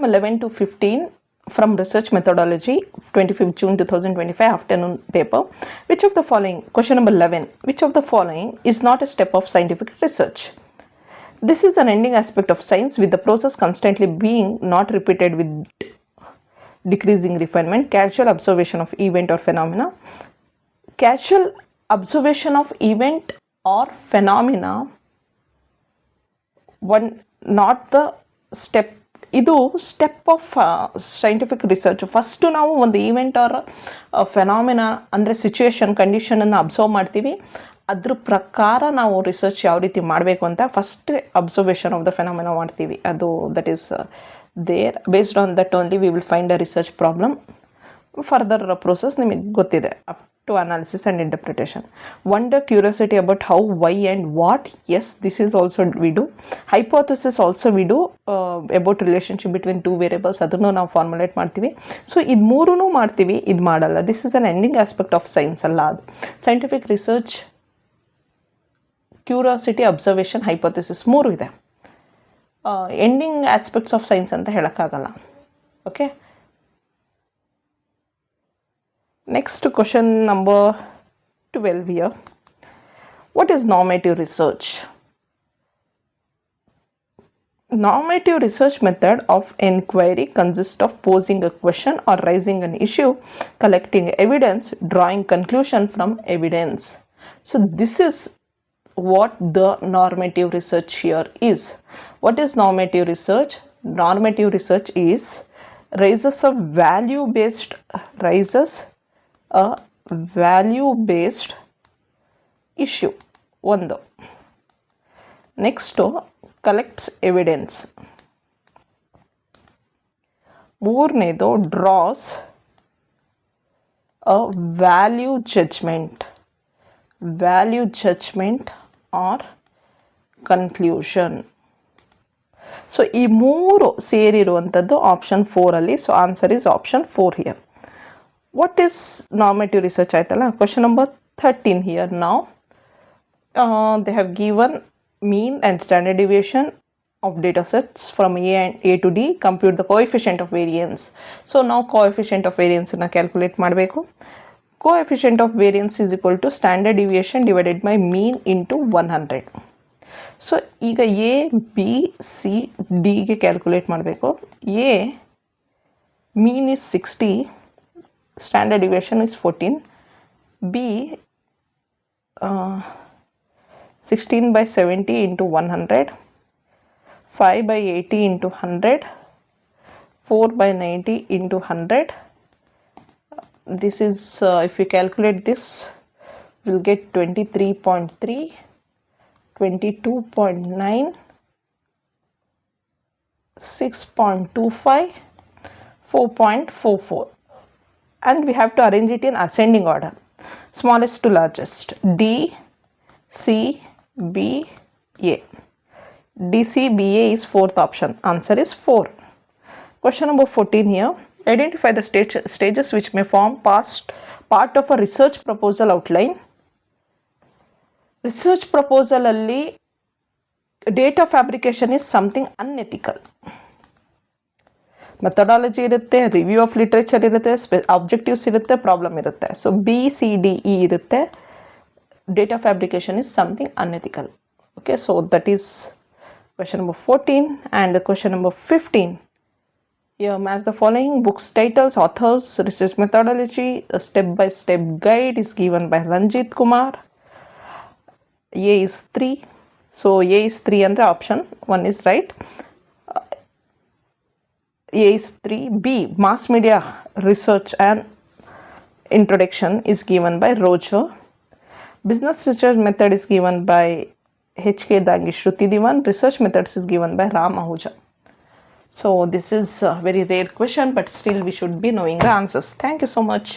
11 to 15 from research methodology, 25th June 2025 afternoon paper. Which of the following, question number 11, which of the following is not a step of scientific research? This is an ending aspect of science with the process constantly being not repeated with decreasing refinement. Casual observation of event or phenomena. Casual observation of event or phenomena, one not the step. ಇದು step of scientific research. First ನಾವು ಒಂದು event or phenomena ಅಂದರೆ situation ಕಂಡೀಷನನ್ನು observe ಮಾಡ್ತೀವಿ. ಅದ್ರ ಪ್ರಕಾರ ನಾವು research ಯಾವ ರೀತಿ ಮಾಡಬೇಕು ಅಂತ first observation of the phenomena ಮಾಡ್ತೀವಿ. ಅದು that is there. Based on that only we will find a research problem. Further process ನಿಮಗೆ ಗೊತ್ತಿದೆ up to analysis and interpretation. Wonder, curiosity about how, why and what. Yes, this is also we do. Hypothesis also we do about relationship between two variables. ಅದನ್ನು ನಾವು formulate ಮಾಡ್ತೀವಿ. So ಇದು ಮೂರೂ ಮಾಡ್ತೀವಿ, ಇದು ಮಾಡಲ್ಲ. This is an ending aspect of science ಅಲ್ಲ ಅದು. Scientific research, curiosity, observation, hypothesis ಮೂರು ಇದೆ. ಎಂಡಿಂಗ್ ಆಸ್ಪೆಕ್ಟ್ಸ್ ಆಫ್ ಸೈನ್ಸ್ ಅಂತ ಹೇಳೋಕ್ಕಾಗಲ್ಲ. Okay, next question number 12 here. What is normative research? Normative research method of inquiry consists of posing a question or raising an issue, collecting evidence, drawing conclusion from evidence. So this is what the normative research here is. What is normative research? Normative research is raises a value-based issue. ಒಂದು. Next collects evidence. ಮೂರನೇದು draws a value judgement or conclusion. So ಈ ಮೂರು ಸೇರಿರುವಂಥದ್ದು option 4ಅಲ್ಲಿ. So answer is option 4 here. What is normative research ಆಯ್ತಲ್ಲ? Question number 13 here now. They have given mean and standard deviation of data sets from A to D. Compute the coefficient of variance. So now coefficient of variance na calculate ಮಾಡಬೇಕು. Coefficient of variance is equal to standard deviation divided by mean into 100. So ಈಗ A, B, C, D ಗೆ calculate ಮಾಡಬೇಕು. A mean is 60, standard deviation is 14. B 16 by 70 into 100, 5 by 80 into 100, 4 by 90 into 100. This is if you calculate this, we'll get 23.3, 22.9, 6.25, 4.44. And we have to arrange it in ascending order, smallest to largest. D, C, B, A. D, C, B, A is fourth option. Answer is 4. Question number 14 here. Identify the stages which may form part of a research proposal outline. Research proposal alli data fabrication is something unethical. Methodology ಇರುತ್ತೆ, review of literature ಇರುತ್ತೆ, objectives ಇರುತ್ತೆ, problem ಇರುತ್ತೆ. So BCDE ಇರುತ್ತೆ. Data fabrication is something unethical. Okay, so that is question number 14. And the question number 15. Here match the following books titles, authors, research methodology. A step-by-step guide is given by Ranjit Kumar. A is 3. So A is 3 and the option 1 is right. A is 3. B, mass media research and introduction is given by Roger. Business research method is given by HK Dangi Shruti Diwan. Research methods is given by Ram Ahuja. So this is a very rare question, but still we should be knowing the answers. Thank you so much.